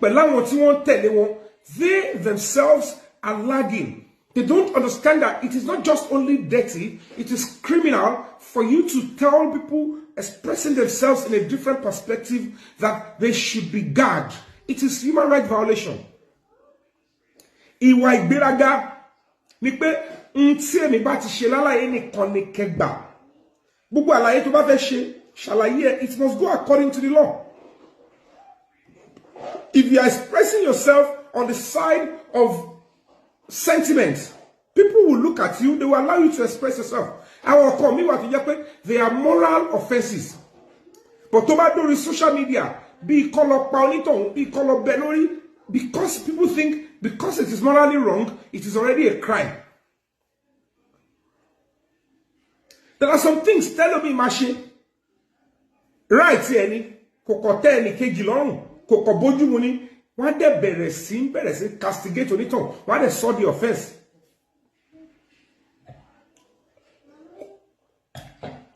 They themselves are lagging. They don't understand that it is not just only dirty, it is criminal for you to tell people expressing themselves in a different perspective that they should be gagged. It is human rights violation. Ìwà ìgbéraga ni pé ntí èmi bá ti ṣe lálàyé nìkan ni kẹgbà. Gbogbo àlàyé tó bá fẹ́ ṣe ṣàlàyé, it must go according to the law. If you are expressing yourself on the side of sentiment, people will look at you, they will allow you to express yourself. They are moral offenses. But during social media, because people think because it is morally wrong, it is already a crime. There are some things, tell me, Mashi, right here, kokote ni kejilon, kokoboju muni, when they beresin, castigate on it on, when they saw the offense.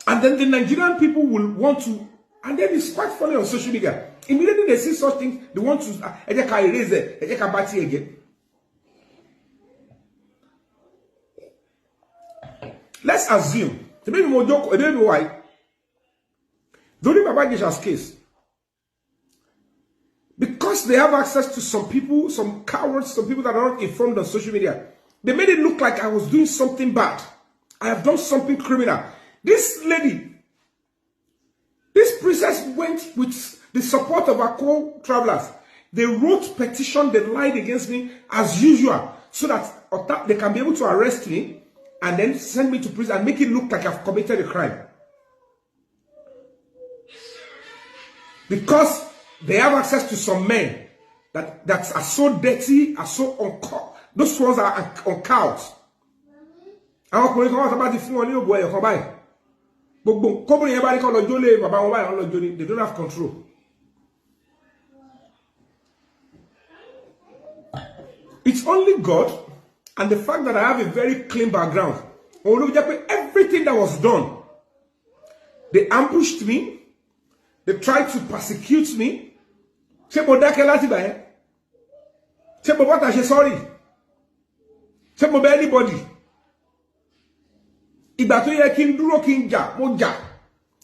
And then the Nigerian people will want to, and then it's quite funny on social media. Immediately they see such things, they want to erase it, again. Let's assume, maybe more joke, I don't know why. During Baba Gesha's case, because they have access to some people, some cowards, some people that are not informed on social media, they made it look like I was doing something bad. I have done something criminal. This lady, this princess went with the support of her co-travelers. They wrote petition, they lied against me as usual, so that they can be able to arrest me and then send me to prison and make it look like I've committed a crime. Because they have access to some men that are so dirty, are so uncouth. Those ones are uncouth. They don't have control. It's only God and the fact that I have a very clean background. Everything that was done, they ambushed me, they tried to persecute me. Sorry. Anybody.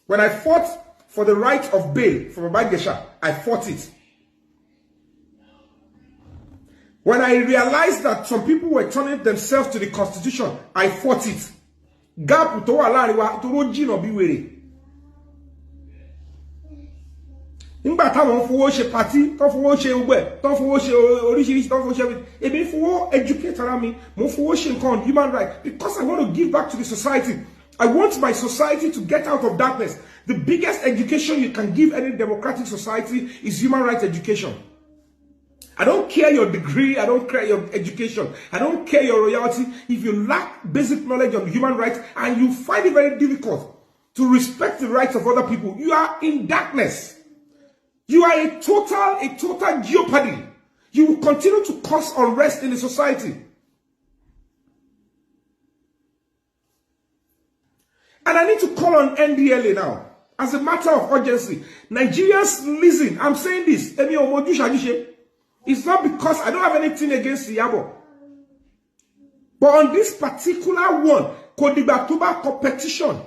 When I fought for the right of bail for Baba Gesha, I fought it. When I realized that some people were turning themselves to the constitution, I fought it. Gap to nígbà táwọn fowó ṣe party tó fowó ṣe ogbe tó fowó ṣe oríṣiríṣi tó fowó ṣe èmi fowó educate ara mi mo fowó ṣe nǹkan human right because I want to give back to the society. I want my society to get out of darkness. The biggest education you can give any democratic society is human rights education. I don't care your degree, I don't care your education, I don't care your royalty. If you lack basic knowledge on human rights and you find it very difficult to respect the rights of other people, you are in darkness. You are a total jeopardy. You will continue to cause unrest in the society. And I need to call on NDLA now. As a matter of urgency. Nigerians, listen, I'm saying this. It's not because I don't have anything against Iyabo. But on this particular one, Kodibatuba competition,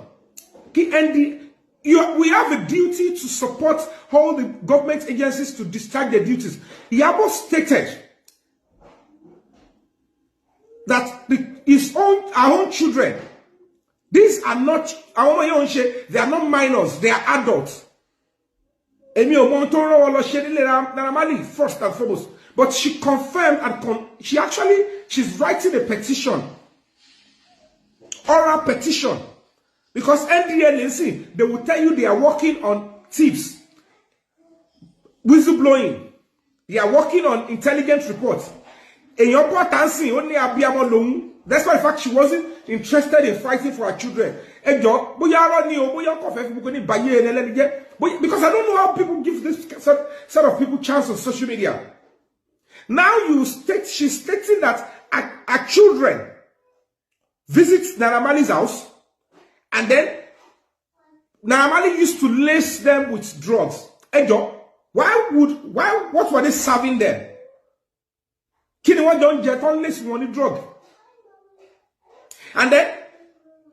we have a duty to support all the government agencies to discharge their duties. Iyabo stated that our own children, these are not, they are not minors, they are adults. First and foremost. But she confirmed and she's writing a petition, oral petition. Because NDLA, they will tell you they are working on tips, whistleblowing. They are working on intelligence reports. And your dancing only Abiyamo long. That's why, in fact, she wasn't interested in fighting for her children. Because I don't know how people give this set of people chance on social media. Now she's stating that her children visit Naramali's house. And then, Naramali used to lace them with drugs. Ejo, what were they serving them? Kini won don't get on list money drug. And then,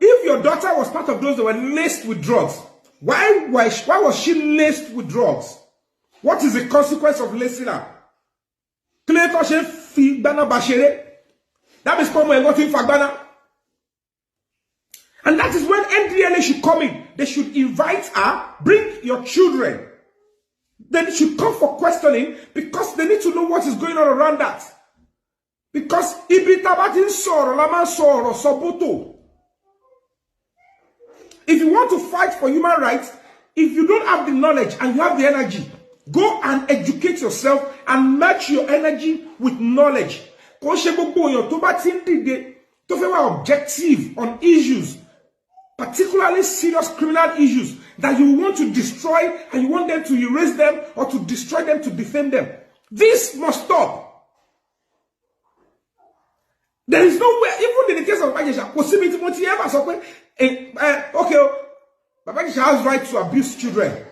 if your daughter was part of those that were laced with drugs, why was she laced with drugs? What is the consequence of lacing her? That is common what in Fagbana. And that is when NDLA should come in. They should invite her, bring your children. Then it should come for questioning because they need to know what is going on around that. Because if you want to fight for human rights, if you don't have the knowledge and you have the energy, go and educate yourself and match your energy with knowledge. Objective on issues, particularly serious criminal issues that you want to destroy and you want them to erase them or to destroy them to defend them. This must stop. There is no way, even in the case of Babagisha, possibility ever okay, Babagisha has right to abuse children.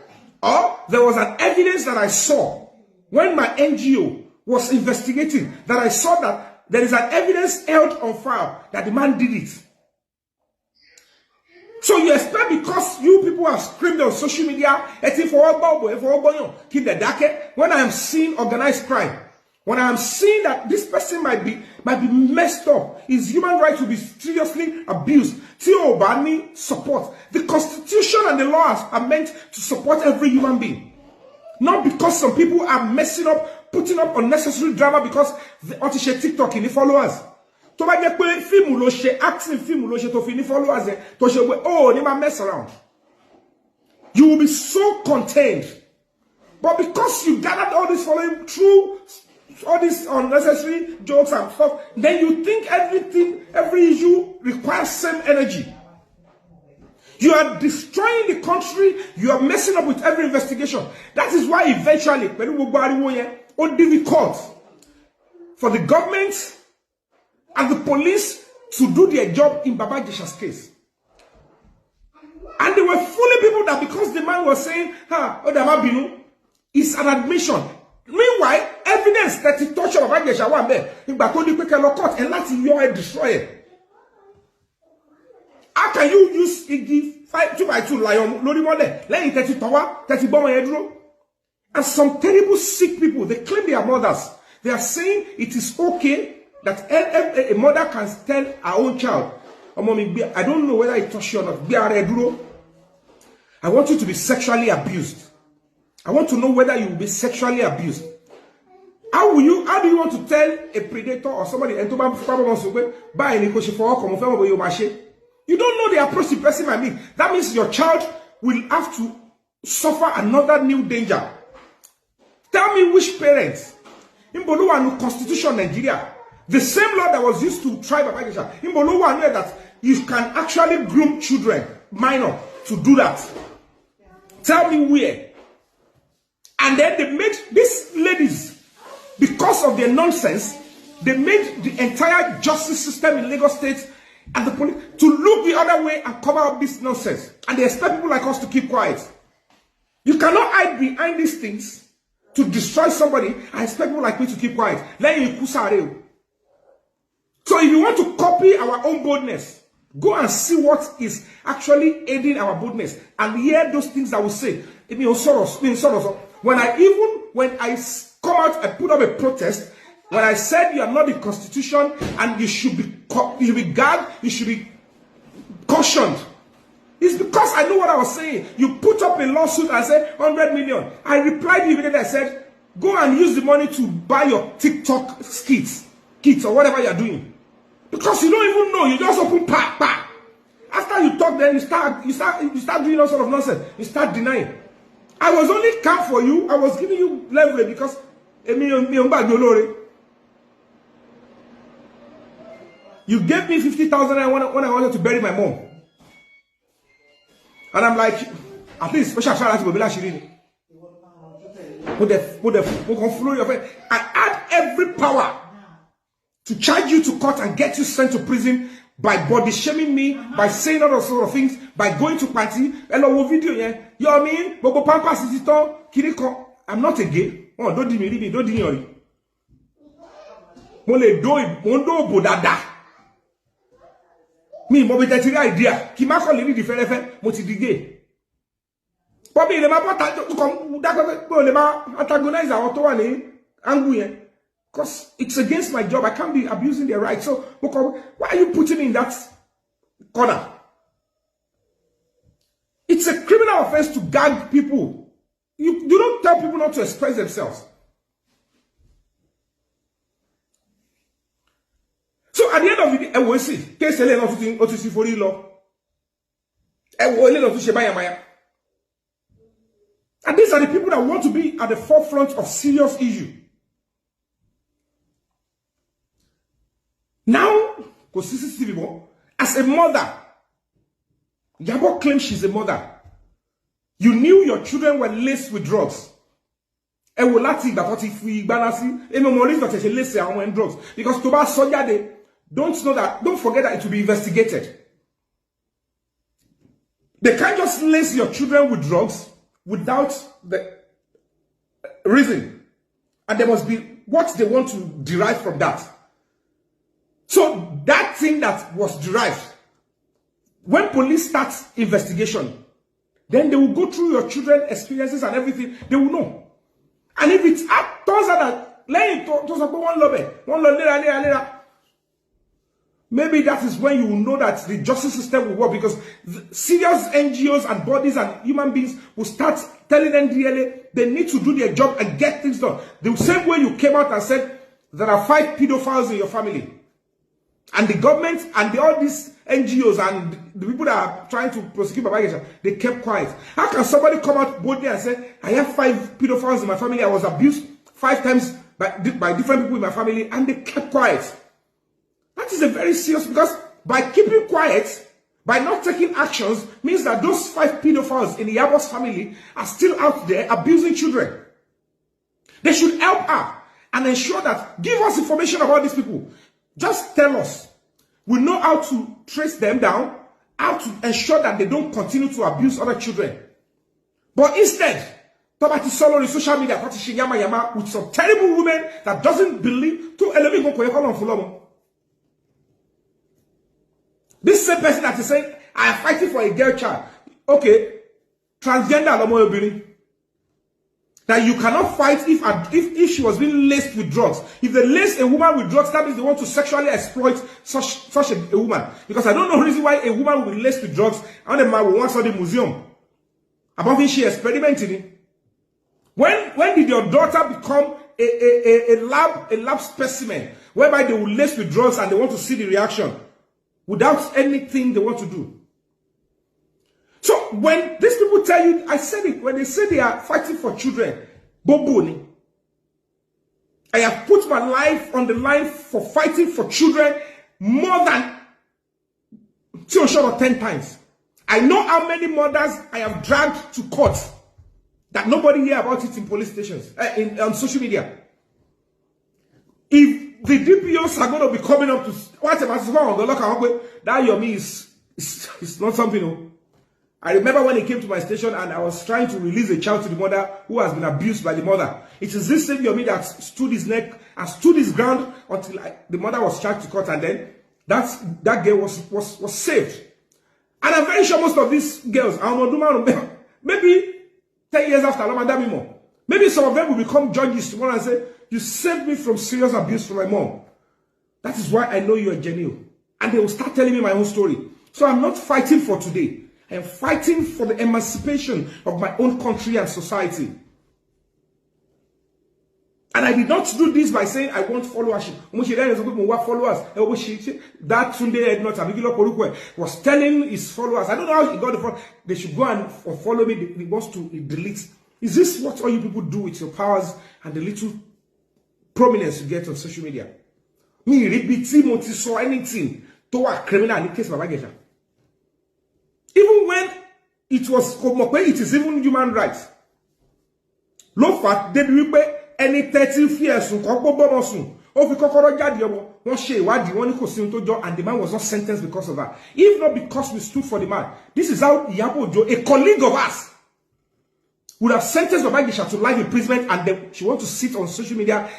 Or there was an evidence that I saw when my NGO was investigating that I saw that there is an evidence held on file that the man did it. So you expect because you people have screamed on social media, when I am seeing organized crime, when I am seeing that this person might be messed up, his human rights will be seriously abused, support. The Constitution and the laws are meant to support every human being. Not because some people are messing up, putting up unnecessary drama because they want to share TikTok in the followers. To ba je pe film lo she acting film lo she to fi ni followers to she oh ni ma mess around. You will be so contained. But because you gathered all this following through all these unnecessary jokes and stuff, then you think every issue requires same energy. You are destroying the country. You are messing up with every investigation. That is why eventually, it will be difficult for the government and the police to do their job in Babagisha's case. And they were fooling people that because the man was saying, it's an admission. Meanwhile, evidence that he touched Babagisha one there, and let you destroy it. How can you use Igi 2x2 lion lori mole lẹ́yìn 30 towa 30 bomb yẹn? And some terrible sick people, they claim they are mothers. They are saying it is okay that a mother can tell her own child, I don't know whether it touched you or not. I want you to be sexually abused. I want to know whether you will be sexually abused. How do you want to tell a predator or somebody you don't know the approach the person might make. That means your child will have to suffer another new danger. Tell me which parents in Boluwanu Constitution Nigeria, the same law that was used to try Babagisha, in Boluwanu that you can actually groom children, minor, to do that. Tell me where. And then they made these ladies, because of their nonsense, they made the entire justice system in Lagos State and the police to look the other way and cover up this nonsense. And they expect people like us to keep quiet. You cannot hide behind these things to destroy somebody and expect people like me to keep quiet. So if you want to copy our own boldness, go and see what is actually aiding our boldness and hear those things that we say. When I come out and put up a protest, when I said you are not the Constitution and you should be gagged, you should be cautioned, it's because I know what I was saying. You put up a lawsuit and said 100 million. I replied immediately. I said, go and use the money to buy your TikTok kits or whatever you are doing, because you don't even know. You just open pa. After you talk, then you start doing all sort of nonsense. You start denying. I was only calm for you. I was giving you leverage because you gave me 50,000 when I wanted to bury my mom. And I'm like, at least special shout out to Bobila Shirini. I had every power to charge you to court and get you sent to prison by body shaming me, by saying all sort of things, by going to party. Hello, video, yeah. You know what I mean? Bobo Pampas is it all. I'm not a gay. Oh, don't do me, don't do me. Mo le do bo dada. Mi mo be teti idea. Ki ma ko le di ferefe, mo ti di gay. But me le ma pata to come da ko le ma antagonize àwọn tó wà ní angle yẹn. Because it's against my job. I can't be abusing their rights. So, why are you putting me in that corner? It's a criminal offense to gag people. You don't tell people not to express themselves. So at the end of the day, I will see. And these are the people that want to be at the forefront of serious issue. Now, as a mother, Iyabo claims she's a mother. You knew your children were laced with drugs. Don't forget that it will be investigated. They can't just lace your children with drugs without the reason. And there must be what they want to derive from that. So that thing that was derived, when police start investigation, then they will go through your children's experiences and everything. They will know. And if it's turns out that maybe that is when you will know that the justice system will work, because serious NGOs and bodies and human beings will start telling NDLA they need to do their job and get things done. The same way you came out and said there are 5 pedophiles in your family. And the government and all these NGOs and the people that are trying to prosecute Baba, they kept quiet. How can somebody come out boldly and say, I have 5 pedophiles in my family, I was abused 5 times by different people in my family, and they kept quiet? That is a very serious, because by keeping quiet, by not taking actions, means that those 5 pedophiles in Iyabo's family are still out there abusing children. They should help her and ensure that, give us information about these people. Just tell us. We know how to trace them down, how to ensure that they don't continue to abuse other children. But instead, Tobati Solo on social media, with some terrible women that doesn't believe to this same person that is saying, I am fighting for a girl child. Okay, transgender that you cannot fight if she was being laced with drugs. If they lace a woman with drugs, that means they want to sexually exploit such a woman. Because I don't know the reason why a woman will be laced with drugs and a man will want to the museum. About which she experimented. When did your daughter become a lab specimen whereby they will lace with drugs and they want to see the reaction without anything they want to do? So when these people tell you, I said it, when they say they are fighting for children, Boboni, I have put my life on the line for fighting for children more than 10 times. I know how many mothers I have dragged to court that nobody hear about it in police stations, on social media. If the DPOs are going to be coming up to whatever, that yomi is not something. I remember when he came to my station and I was trying to release a child to the mother who has been abused by the mother. It is this same yomi that stood his neck and stood his ground until the mother was charged to court, and then that girl was saved. And I'm very sure most of these girls, maybe 10 years after, maybe some of them will become judges tomorrow and say, you saved me from serious abuse from my mom. That is why I know you are genuine. And they will start telling me my own story. So I'm not fighting for today. I am fighting for the emancipation of my own country and society. And I did not do this by saying I want followership. That Sunday was telling his followers, I don't know how he got the followers, they should go and follow me. He wants to delete. Is this what all you people do with your powers and the little prominence you get on social media? Me, saw anything to a criminal in the case of Babageja. Even when it is even human rights. Look at the any 30 years and the man was not sentenced because of that. If not because we stood for the man. This is how Iyabo, a colleague of us, would have sentenced Baba Ijesha to life imprisonment, and then she wants to sit on social media